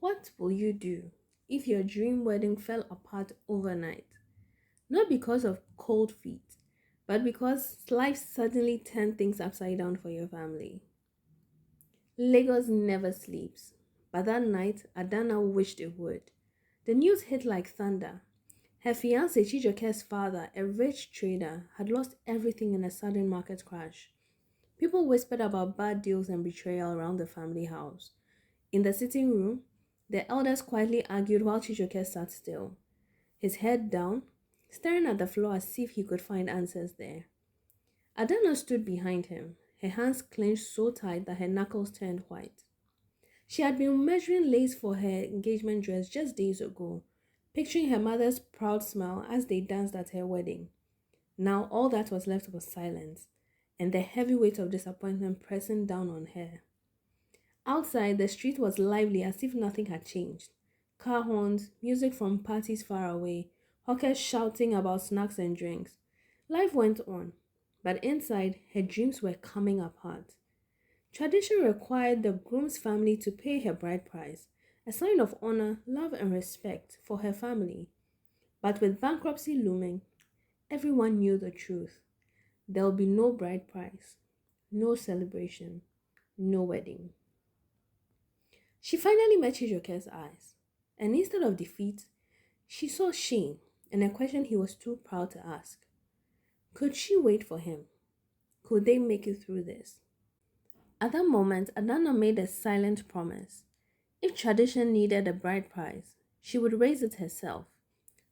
What will you do if your dream wedding fell apart overnight? Not because of cold feet, but because life suddenly turned things upside down for your family. Lagos never sleeps, but that night Adana wished it would. The news hit like thunder. Her fiance Chijoke's father, a rich trader, had lost everything in a sudden market crash. People whispered about bad deals and betrayal around the family house. In the sitting room, the elders quietly argued while Chijoke sat still, his head down, staring at the floor as if he could find answers there. Adana stood behind him, her hands clenched so tight that her knuckles turned white. She had been measuring lace for her engagement dress just days ago, picturing her mother's proud smile as they danced at her wedding. Now all that was left was silence, and the heavy weight of disappointment pressing down on her. Outside, the street was lively as if nothing had changed. Car horns, music from parties far away, hawkers shouting about snacks and drinks. Life went on, but inside, her dreams were coming apart. Tradition required the groom's family to pay her bride price, a sign of honor, love, and respect for her family. But with bankruptcy looming, everyone knew the truth. There'll be no bride price, no celebration, no wedding. She finally met Chijoke's eyes, and instead of defeat, she saw shame and a question he was too proud to ask. Could she wait for him? Could they make it through this? At that moment, Adana made a silent promise. If tradition needed a bride price, she would raise it herself.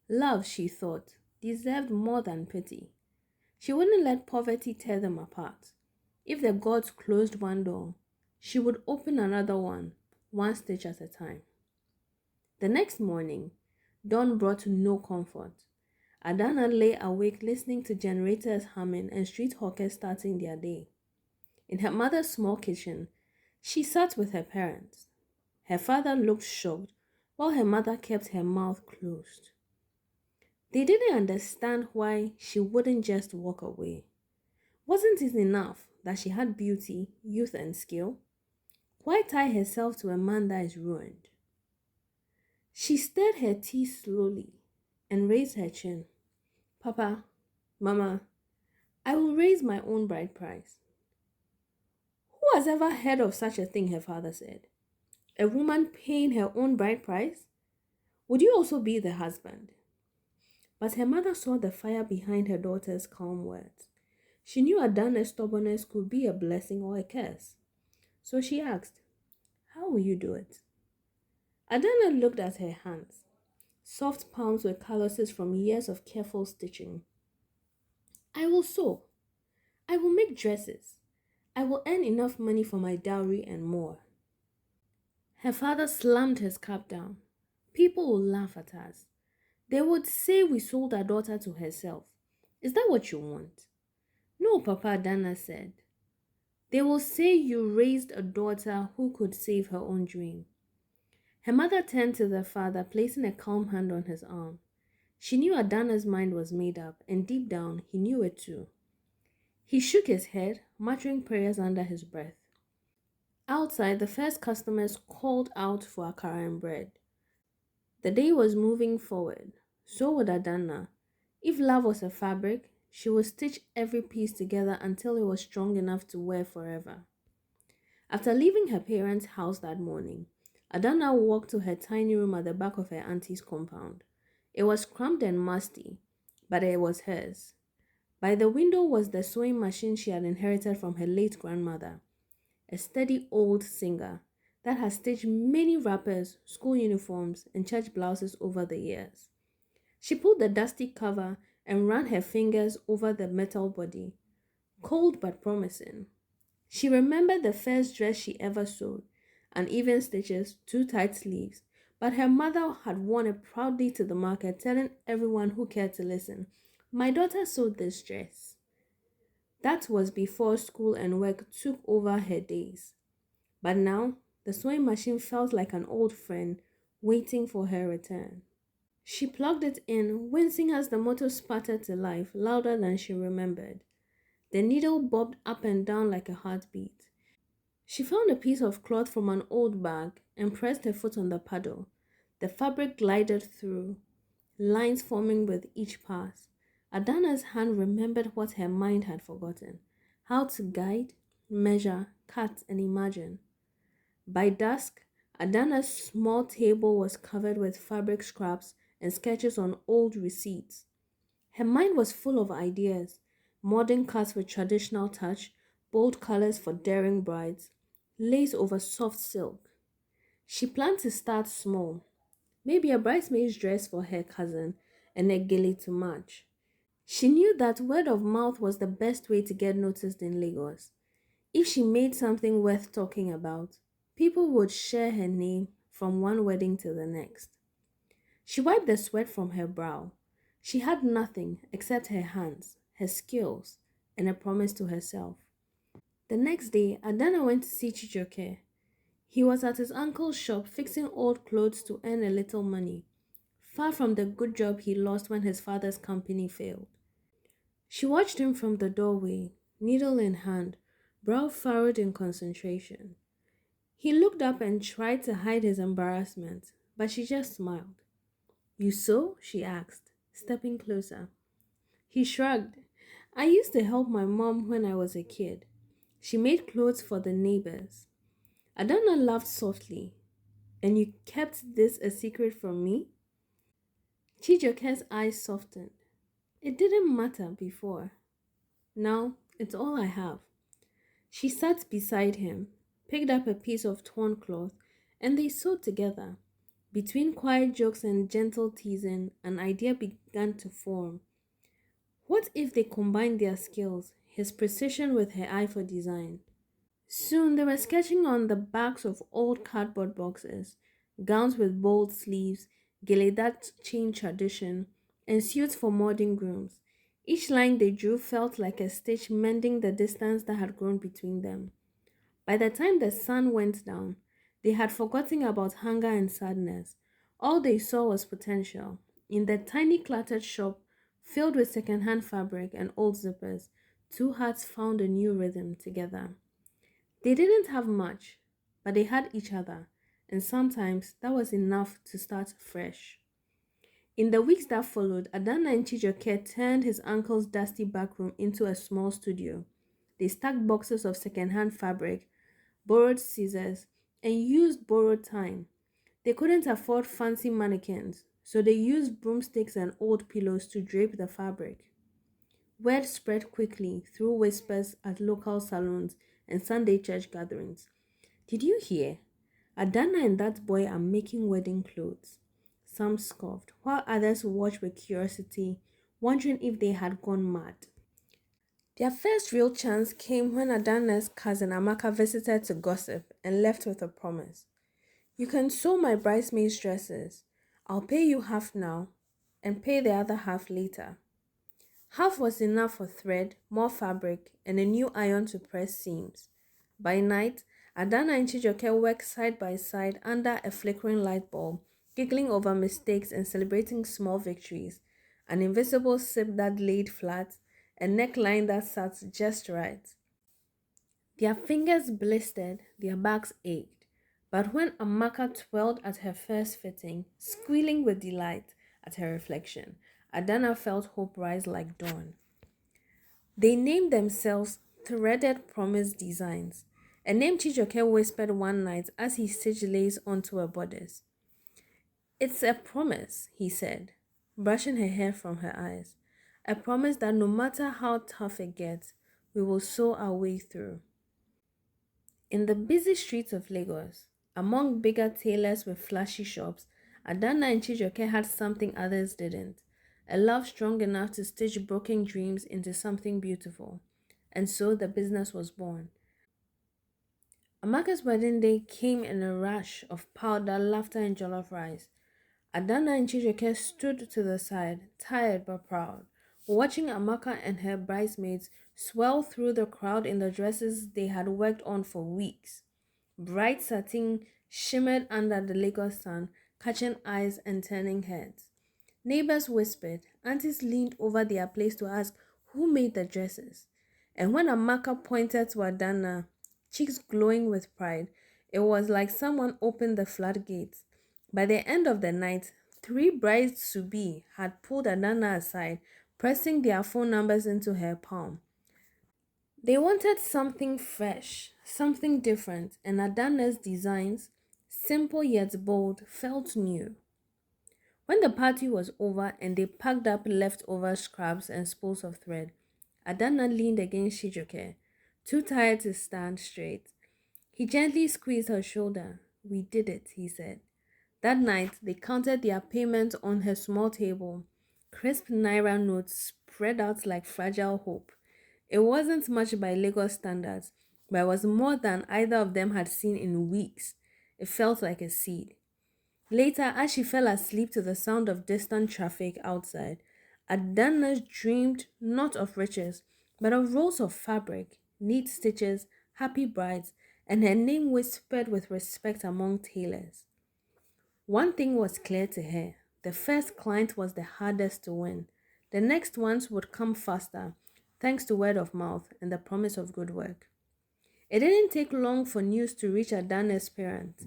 Love, she thought, deserved more than pity. She wouldn't let poverty tear them apart. If the gods closed one door, she would open another one stitch at a time. The next morning, dawn brought no comfort. Adana lay awake listening to generators humming and street hawkers starting their day. In her mother's small kitchen, she sat with her parents. Her father looked shocked, while her mother kept her mouth closed. They didn't understand why she wouldn't just walk away. Wasn't it enough that she had beauty, youth, and skill? Why tie herself to a man that is ruined? She stirred her tea slowly and raised her chin. Papa, Mama, I will raise my own bride price. Who has ever heard of such a thing? Her father said. A woman paying her own bride price? Would you also be the husband? But her mother saw the fire behind her daughter's calm words. She knew Adana's stubbornness could be a blessing or a curse. So she asked, how will you do it? Adana looked at her hands, soft palms with calluses from years of careful stitching. I will sew. I will make dresses. I will earn enough money for my dowry and more. Her father slammed his cup down. People will laugh at us. They would say we sold our daughter to herself. Is that what you want? No, Papa, Dana said. They will say you raised a daughter who could save her own dream. Her mother turned to the father, placing a calm hand on his arm. She knew Adana's mind was made up, and deep down, he knew it too. He shook his head, muttering prayers under his breath. Outside, the first customers called out for akara and bread. The day was moving forward. So would Adana. If love was a fabric, she would stitch every piece together until it was strong enough to wear forever. After leaving her parents' house that morning, Adana walked to her tiny room at the back of her auntie's compound. It was cramped and musty, but it was hers. By the window was the sewing machine she had inherited from her late grandmother, a steady old singer that had stitched many wrappers, school uniforms, and church blouses over the years. She pulled the dusty cover and ran her fingers over the metal body, cold but promising. She remembered the first dress she ever sewed, uneven stitches, two tight sleeves, but her mother had worn it proudly to the market, telling everyone who cared to listen, "My daughter sewed this dress." That was before school and work took over her days. But now, the sewing machine felt like an old friend waiting for her return. She plugged it in, wincing as the motor sputtered to life, louder than she remembered. The needle bobbed up and down like a heartbeat. She found a piece of cloth from an old bag and pressed her foot on the paddle. The fabric glided through, lines forming with each pass. Adana's hand remembered what her mind had forgotten: how to guide, measure, cut, and imagine. By dusk, Adana's small table was covered with fabric scraps and sketches on old receipts. Her mind was full of ideas: modern cuts with traditional touch, bold colors for daring brides, lace over soft silk. She planned to start small, maybe a bridesmaid's dress for her cousin and a gilly to match. She knew that word of mouth was the best way to get noticed in Lagos. If she made something worth talking about, people would share her name from one wedding to the next. She wiped the sweat from her brow. She had nothing except her hands, her skills, and a promise to herself. The next day, Adana went to see Chijoke. He was at his uncle's shop fixing old clothes to earn a little money, far from the good job he lost when his father's company failed. She watched him from the doorway, needle in hand, brow furrowed in concentration. He looked up and tried to hide his embarrassment, but she just smiled. "You sew?" she asked, stepping closer. He shrugged. "I used to help my mom when I was a kid. She made clothes for the neighbors." Adana laughed softly. "And you kept this a secret from me?" Chijoke's eyes softened. "It didn't matter before. Now it's all I have." She sat beside him, picked up a piece of torn cloth, and they sewed together. Between quiet jokes and gentle teasing, an idea began to form. What if they combined their skills, his precision with her eye for design? Soon they were sketching on the backs of old cardboard boxes, gowns with bold sleeves, gele that chain tradition, and suits for modern grooms. Each line they drew felt like a stitch mending the distance that had grown between them. By the time the sun went down, they had forgotten about hunger and sadness. All they saw was potential. In the tiny cluttered shop, filled with second-hand fabric and old zippers, two hearts found a new rhythm together. They didn't have much, but they had each other, and sometimes that was enough to start fresh. In the weeks that followed, Adana and Chijoke turned his uncle's dusty back room into a small studio. They stacked boxes of second-hand fabric, borrowed scissors, and used borrowed time. They couldn't afford fancy mannequins, so they used broomsticks and old pillows to drape the fabric. Word spread quickly through whispers at local salons and Sunday church gatherings. "Did you hear? Adana and that boy are making wedding clothes." Some scoffed, while others watched with curiosity, wondering if they had gone mad. Their first real chance came when Adana's cousin Amaka visited to gossip and left with a promise. "You can sew my bridesmaids' dresses. I'll pay you half now and pay the other half later." Half was enough for thread, more fabric, and a new iron to press seams. By night, Adana and Chijoke worked side by side under a flickering light bulb, giggling over mistakes and celebrating small victories. An invisible zip that laid flat, a neckline that sat just right. Their fingers blistered, their backs ached. But when Amaka twirled at her first fitting, squealing with delight at her reflection, Adana felt hope rise like dawn. They named themselves Threaded Promise Designs, a name Chijoke whispered one night as he stitched lace onto her bodice. "It's a promise," he said, brushing her hair from her eyes. "A promise that no matter how tough it gets, we will sew our way through." In the busy streets of Lagos, among bigger tailors with flashy shops, Adana and Chijoke had something others didn't: a love strong enough to stitch broken dreams into something beautiful. And so the business was born. Amaka's wedding day came in a rush of powder, laughter, and jollof rice. Adana and Chijoke stood to the side, tired but proud, watching Amaka and her bridesmaids swell through the crowd in the dresses they had worked on for weeks. Bright satin shimmered under the Lagos sun, catching eyes and turning heads. Neighbors whispered, aunties leaned over their plates to ask who made the dresses. And when Amaka pointed to Adana, cheeks glowing with pride. It was like someone opened the floodgates. By the end of the night, three brides to be had pulled Adana aside, pressing their phone numbers into her palm. They wanted something fresh, something different, and Adana's designs, simple yet bold, felt new. When the party was over and they packed up leftover scraps and spools of thread, Adana leaned against Shijuke, too tired to stand straight. He gently squeezed her shoulder. "We did it," he said. That night, they counted their payment on her small table. Crisp naira notes spread out like fragile hope. It wasn't much by Lagos standards, but it was more than either of them had seen in weeks. It felt like a seed. Later, as she fell asleep to the sound of distant traffic outside, Adana dreamed not of riches, but of rolls of fabric, neat stitches, happy brides, and her name whispered with respect among tailors. One thing was clear to her: the first client was the hardest to win. The next ones would come faster, thanks to word of mouth and the promise of good work. It didn't take long for news to reach Adana's parents.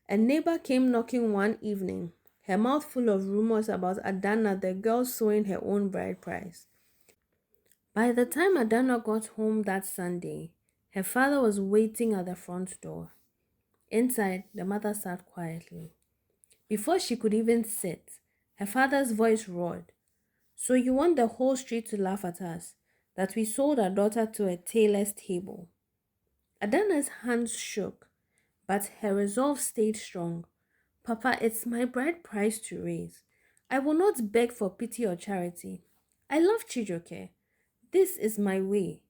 A neighbor came knocking one evening, her mouth full of rumors about Adana, the girl sewing her own bride price. By the time Adana got home that Sunday, her father was waiting at the front door. Inside, the mother sat quietly. Before she could even sit, her father's voice roared. "So you want the whole street to laugh at us, that we sold our daughter to a tailor's table?" Adana's hands shook, but her resolve stayed strong. "Papa, it's my bride price to raise. I will not beg for pity or charity. I love Chijoke. This is my way."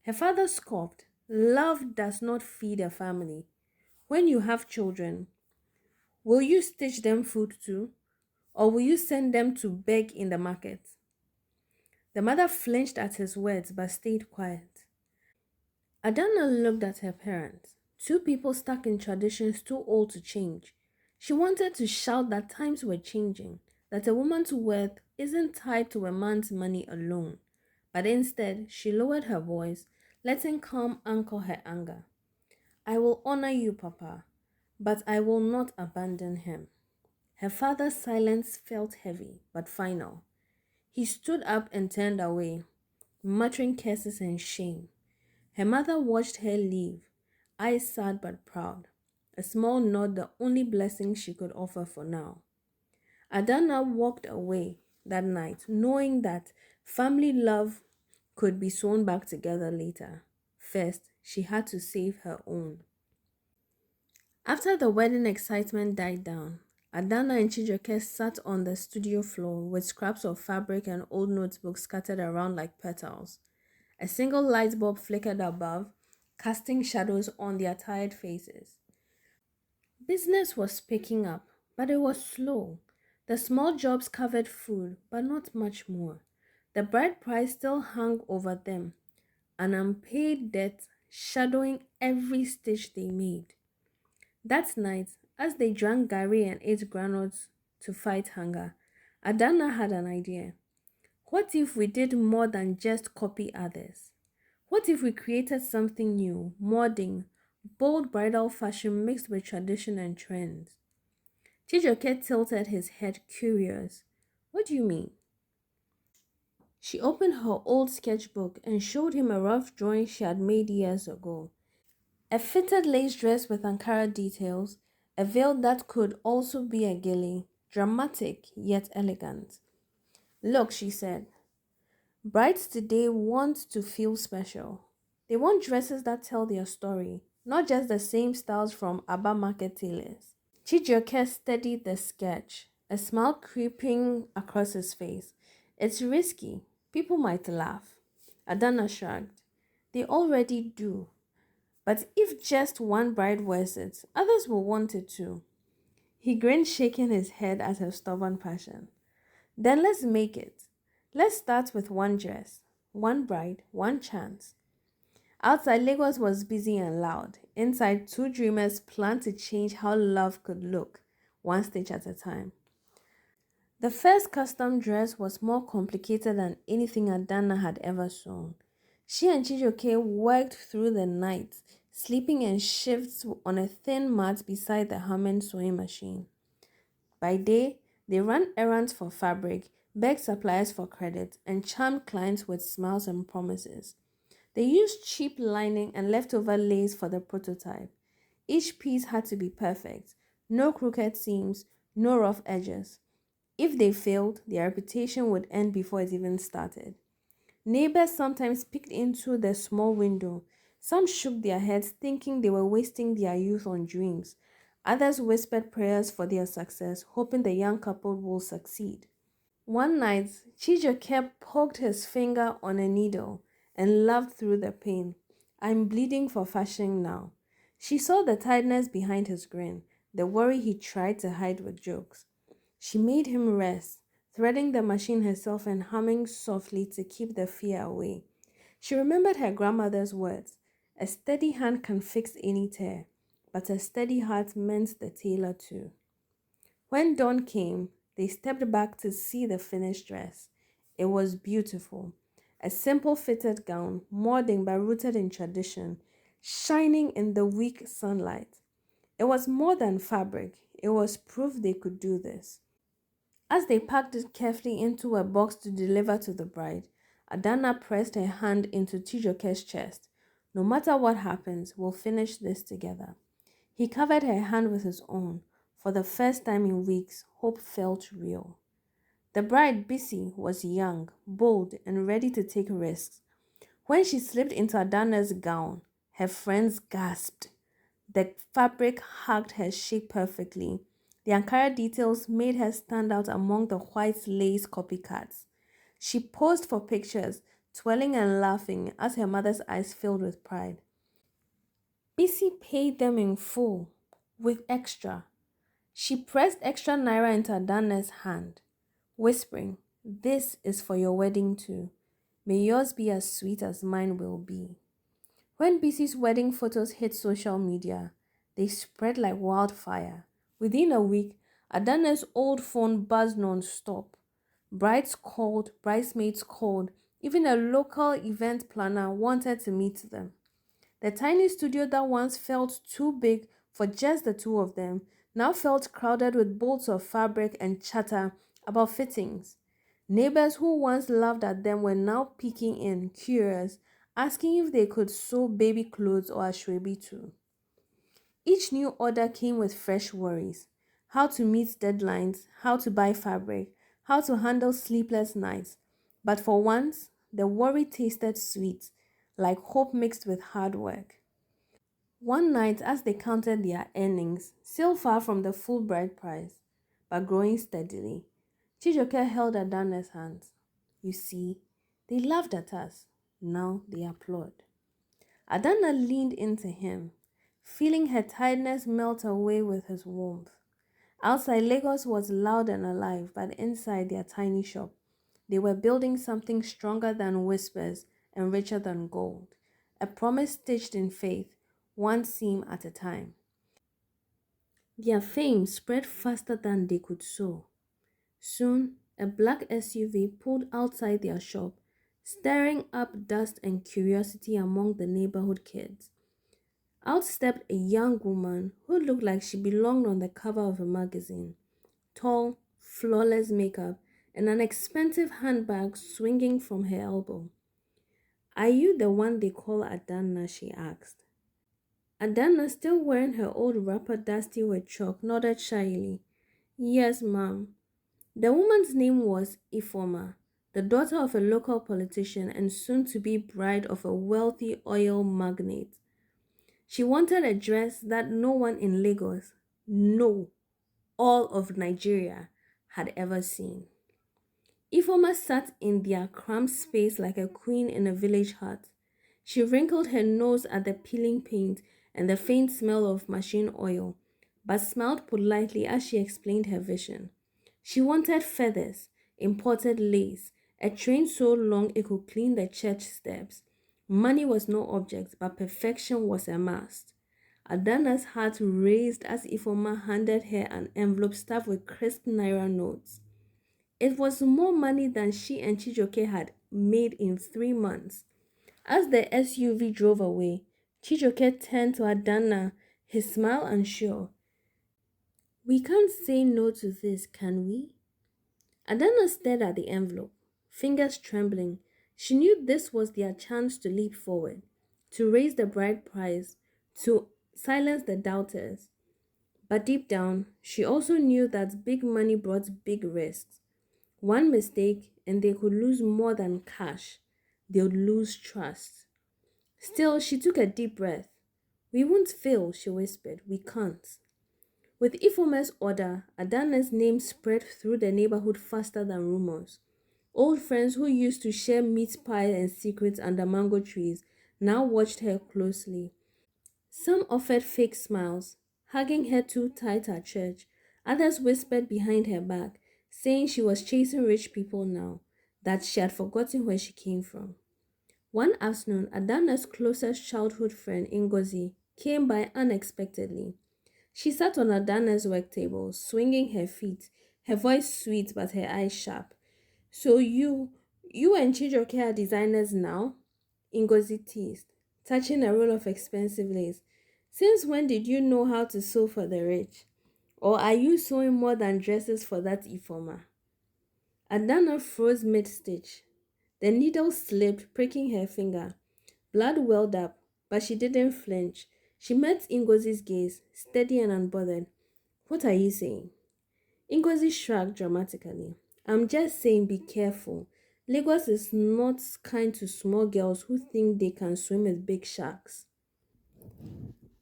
Her father scoffed. "Love does not feed a family. When you have children, will you stitch them food too? Or will you send them to beg in the market?" The mother flinched at his words but stayed quiet. Adana looked at her parents, two people stuck in traditions too old to change. She wanted to shout that times were changing, that a woman's worth isn't tied to a man's money alone. But instead, she lowered her voice, letting calm anchor her anger. "I will honor you, Papa, but I will not abandon him." Her father's silence felt heavy, but final. He stood up and turned away, muttering curses and shame. Her mother watched her leave, eyes sad but proud, a small nod the only blessing she could offer for now. Adana walked away that night, knowing that family love could be sewn back together later. First, she had to save her own. After the wedding excitement died down, Adana and Chijoke sat on the studio floor with scraps of fabric and old notebooks scattered around like petals. A single light bulb flickered above, casting shadows on their tired faces. Business was picking up, but it was slow. The small jobs covered food, but not much more. The bride price still hung over them, an unpaid debt shadowing every stitch they made. That night, as they drank gari and ate granules to fight hunger, Adana had an idea. What if we did more than just copy others? What if we created something new, modern, bold bridal fashion mixed with tradition and trends? Chijoke tilted his head, curious. "What do you mean?" She opened her old sketchbook and showed him a rough drawing she had made years ago. A fitted lace dress with Ankara details, a veil that could also be a gilly, dramatic yet elegant. "Look," she said, "brides today want to feel special. They want dresses that tell their story, not just the same styles from Abba market tailors." Chijioke studied the sketch, a smile creeping across his face. "It's risky. People might laugh." Adana shrugged. "They already do. But if just one bride wears it, others will want it too." He grinned, shaking his head at her stubborn passion. "Then let's make it. Let's start with one dress, one bride, one chance." Outside, Lagos was busy and loud. Inside, two dreamers planned to change how love could look, one stitch at a time. The first custom dress was more complicated than anything Adana had ever sewn. She and Chijoke worked through the night, sleeping in shifts on a thin mat beside the humming sewing machine. By day, they ran errands for fabric, begged suppliers for credit, and charmed clients with smiles and promises. They used cheap lining and leftover lace for the prototype. Each piece had to be perfect, no crooked seams, no rough edges. If they failed, their reputation would end before it even started. Neighbors sometimes peeked into the small window. Some shook their heads, thinking they were wasting their youth on dreams. Others whispered prayers for their success, hoping the young couple will succeed. One night, Chijoke poked his finger on a needle and laughed through the pain. I'm bleeding for fashion now. She saw the tiredness behind his grin, the worry he tried to hide with jokes. She made him rest, threading the machine herself and humming softly to keep the fear away. She remembered her grandmother's words: a steady hand can fix any tear, but a steady heart meant the tailor too. When dawn came, they stepped back to see the finished dress. It was beautiful. A simple fitted gown, modern but rooted in tradition, shining in the weak sunlight. It was more than fabric, it was proof they could do this. As they packed it carefully into a box to deliver to the bride, Adana pressed her hand into Tijoke's chest. No matter what happens, we'll finish this together. He covered her hand with his own. For the first time in weeks, hope felt real. The bride, Bissy, was young, bold, and ready to take risks. When she slipped into Adana's gown, her friends gasped. The fabric hugged her shape perfectly. The Ankara details made her stand out among the white lace copycats. She posed for pictures, twirling and laughing as her mother's eyes filled with pride. Bissy paid them in full, with extra. She pressed extra naira into Adana's hand, whispering, "This is for your wedding too. May yours be as sweet as mine will be." When Bissy's wedding photos hit social media, they spread like wildfire. Within a week, Adana's old phone buzzed non-stop. Brides called, bridesmaids called, even a local event planner wanted to meet them. The tiny studio that once felt too big for just the two of them now felt crowded with bolts of fabric and chatter about fittings. Neighbors who once laughed at them were now peeking in, curious, asking if they could sew baby clothes or ashwebi too. Each new order came with fresh worries: how to meet deadlines, how to buy fabric, how to handle sleepless nights. But for once, the worry tasted sweet, like hope mixed with hard work. One night, as they counted their earnings, still far from the full bride price, but growing steadily, Chijoke held Adana's hands. You see, they laughed at us. Now they applaud. Adana leaned into him, feeling her tiredness melt away with his warmth. Outside, Lagos was loud and alive, but inside their tiny shop, they were building something stronger than whispers and richer than gold. A promise stitched in faith, one seam at a time. Their fame spread faster than they could sew. Soon, a black SUV pulled outside their shop, stirring up dust and curiosity among the neighborhood kids. Out stepped a young woman who looked like she belonged on the cover of a magazine. Tall, flawless makeup, and an expensive handbag swinging from her elbow. Are you the one they call Adana? She asked. Adana, still wearing her old wrapper dusty with chalk, nodded shyly. Yes, ma'am. The woman's name was Ifoma, the daughter of a local politician and soon to be bride of a wealthy oil magnate. She wanted a dress that no one in Lagos, no, all of Nigeria, had ever seen. Ifoma sat in their cramped space like a queen in a village hut. She wrinkled her nose at the peeling paint and the faint smell of machine oil, but smiled politely as she explained her vision. She wanted feathers, imported lace, a train so long it could clean the church steps. Money was no object, but perfection was a must. Adana's heart raised as Ifoma handed her an envelope stuffed with crisp naira notes. It was more money than she and Chijoke had made in 3 months. As the SUV drove away, Chijoke turned to Adana, his smile unsure. We can't say no to this, can we? Adana stared at the envelope, fingers trembling. She knew this was their chance to leap forward, to raise the bride price, to silence the doubters. But deep down, she also knew that big money brought big risks. One mistake, and they could lose more than cash. They would lose trust. Still, she took a deep breath. We won't fail, she whispered. We can't. With Ifome's order, Adana's name spread through the neighborhood faster than rumors. Old friends who used to share meat pie and secrets under mango trees now watched her closely. Some offered fake smiles, hugging her too tight at church. Others whispered behind her back, saying she was chasing rich people now, that she had forgotten where she came from. One afternoon, Adana's closest childhood friend, Ngozi, came by unexpectedly. She sat on Adana's work table, swinging her feet, her voice sweet but her eyes sharp. So you and Chijoke are designers now? Ngozi teased, touching a roll of expensive lace. Since when did you know how to sew for the rich? Or are you sewing more than dresses for that Ifoma? Adana froze mid-stitch. The needle slipped, pricking her finger. Blood welled up, but she didn't flinch. She met Ngozi's gaze, steady and unbothered. What are you saying? Ngozi shrugged dramatically. I'm just saying be careful. Lagos is not kind to small girls who think they can swim with big sharks.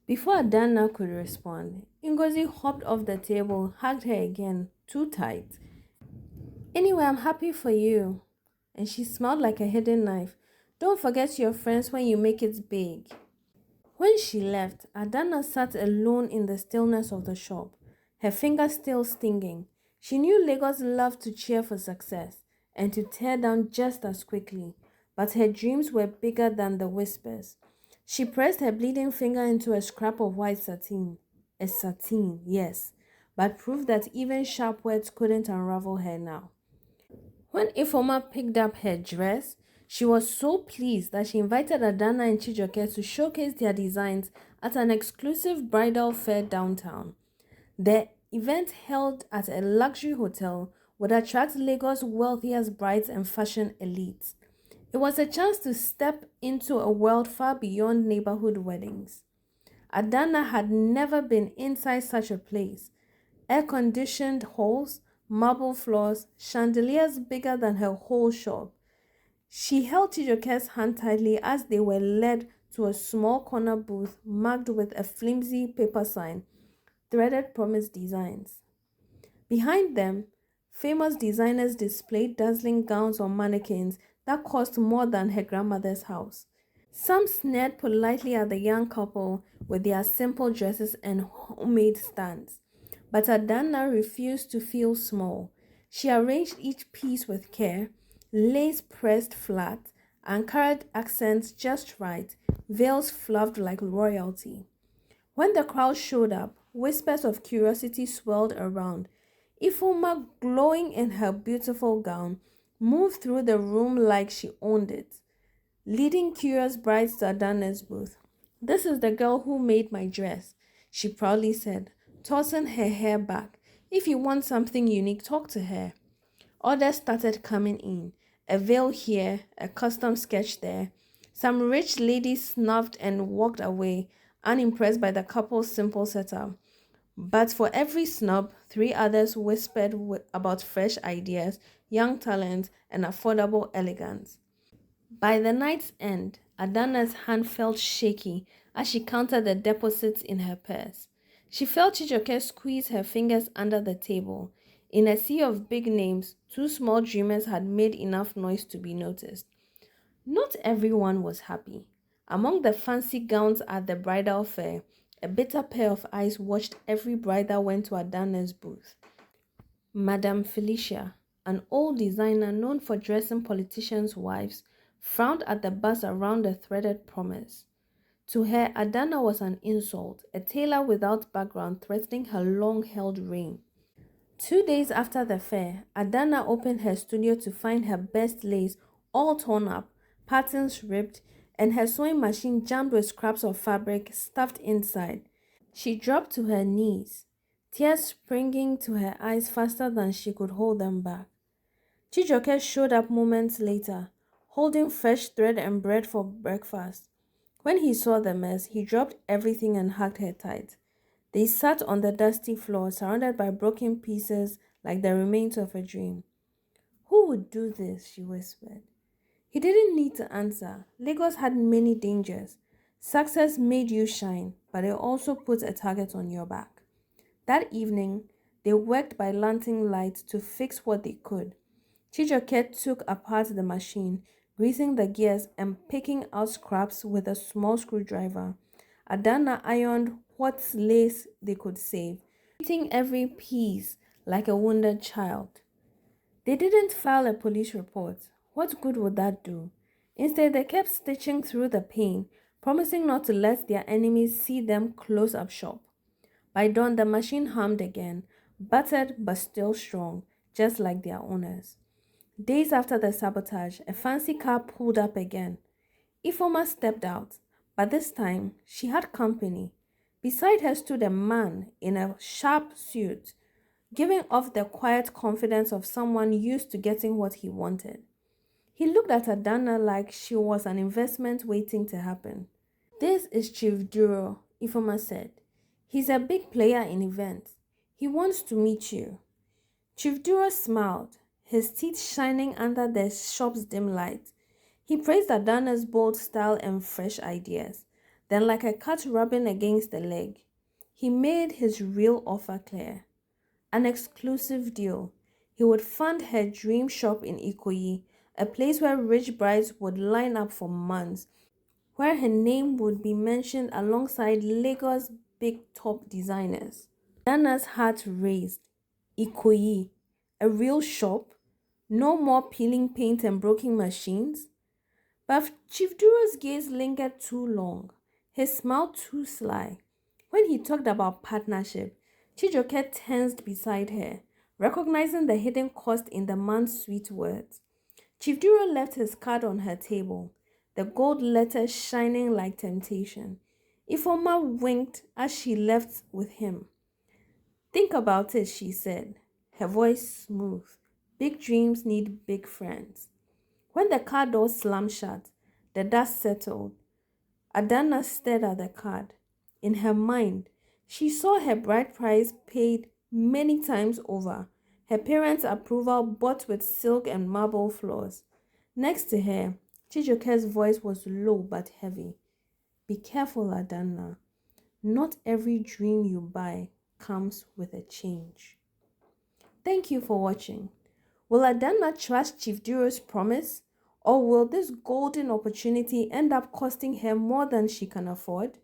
Before Adana could respond, Ngozi hopped off the table, hugged her again, too tight. Anyway, I'm happy for you. And she smiled like a hidden knife. Don't forget your friends when you make it big. When she left, Adana sat alone in the stillness of the shop, her fingers still stinging. She knew Lagos loved to cheer for success and to tear down just as quickly, but her dreams were bigger than the whispers. She pressed her bleeding finger into a scrap of white satin. A satin, yes, but proof that even sharp words couldn't unravel her now. When Ifoma picked up her dress, she was so pleased that she invited Adana and Chijoke to showcase their designs at an exclusive bridal fair downtown. The event, held at a luxury hotel, would attract Lagos' wealthiest brides and fashion elites. It was a chance to step into a world far beyond neighborhood weddings. Adana had never been inside such a place. Air-conditioned halls, marble floors, chandeliers bigger than her whole shop. She held Chijoke's hand tightly as they were led to a small corner booth marked with a flimsy paper sign, threaded promise designs. Behind them, famous designers displayed dazzling gowns on mannequins that cost more than her grandmother's house. Some sneered politely at the young couple with their simple dresses and homemade stands. But Adana refused to feel small. She arranged each piece with care, lace pressed flat, anchored accents just right, veils fluffed like royalty. When the crowd showed up, whispers of curiosity swirled around. Ifoma, glowing in her beautiful gown, moved through the room like she owned it, leading curious brides to Adana's booth. This is the girl who made my dress, she proudly said, tossing her hair back. If you want something unique, talk to her. Orders started coming in. A veil here, a custom sketch there. Some rich lady snuffed and walked away, unimpressed by the couple's simple setup. But for every snub, three others whispered about fresh ideas, young talent, and affordable elegance. By the night's end, Adana's hand felt shaky as she counted the deposits in her purse. She felt Chijoke squeeze her fingers under the table. In a sea of big names, two small dreamers had made enough noise to be noticed. Not everyone was happy. Among the fancy gowns at the bridal fair, a bitter pair of eyes watched every bride that went to Adana's booth. Madame Felicia, an old designer known for dressing politicians' wives, frowned at the buzz around the threaded promise. To her, Adana was an insult, a tailor without background threatening her long-held reign. 2 days after the fair, Adana opened her studio to find her best lace all torn up, patterns ripped, and her sewing machine jammed with scraps of fabric stuffed inside. She dropped to her knees, tears springing to her eyes faster than she could hold them back. Chijioke showed up moments later, holding fresh thread and bread for breakfast. When he saw the mess, he dropped everything and hugged her tight. They sat on the dusty floor, surrounded by broken pieces like the remains of a dream. "Who would do this?" she whispered. He didn't need to answer. Lagos had many dangers. Success made you shine, but it also put a target on your back. That evening, they worked by lantern light to fix what they could. Chijioke took apart the machine, greasing the gears and picking out scraps with a small screwdriver. Adana ironed what lace they could save, treating every piece like a wounded child. They didn't file a police report. What good would that do? Instead, they kept stitching through the pain, promising not to let their enemies see them close up shop. By dawn, the machine hummed again, battered but still strong, just like their owners. Days after the sabotage, a fancy car pulled up again. Ifoma stepped out, but this time she had company. Beside her stood a man in a sharp suit, giving off the quiet confidence of someone used to getting what he wanted. He looked at Adana like she was an investment waiting to happen. "This is Chief Duro," Ifoma said. "He's a big player in events. He wants to meet you." Chief Duro smiled, his teeth shining under the shop's dim light. He praised Adana's bold style and fresh ideas. Then, like a cat rubbing against a leg, he made his real offer clear. An exclusive deal. He would fund her dream shop in Ikoyi, a place where rich brides would line up for months, where her name would be mentioned alongside Lagos' big top designers. Dana's heart raised. Ikoyi, a real shop? No more peeling paint and broken machines? But Chief Duro's gaze lingered too long, his smile too sly. When he talked about partnership, Chijioke tensed beside her, recognizing the hidden cost in the man's sweet words. Chief Duro left his card on her table, the gold letters shining like temptation. Ifoma winked as she left with him. "Think about it," she said, her voice smooth. "Big dreams need big friends." When the car door slammed shut, the dust settled. Adana stared at the card. In her mind, she saw her bride price paid many times over, her parents' approval bought with silk and marble floors. Next to her, Chijioke's voice was low but heavy. "Be careful, Adana. Not every dream you buy comes with a change." Thank you for watching. Will Adana trust Chief Duro's promise? Or will this golden opportunity end up costing her more than she can afford?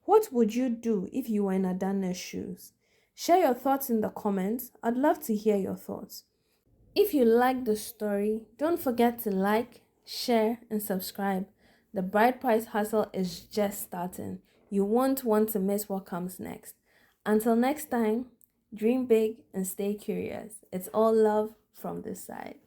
What would you do if you were in Adana's shoes? Share your thoughts in the comments. I'd love to hear your thoughts. If you like the story, don't forget to like, share, and subscribe. The bride price hustle is just starting. You won't want to miss what comes next. Until next time, dream big and stay curious. It's all love from this side.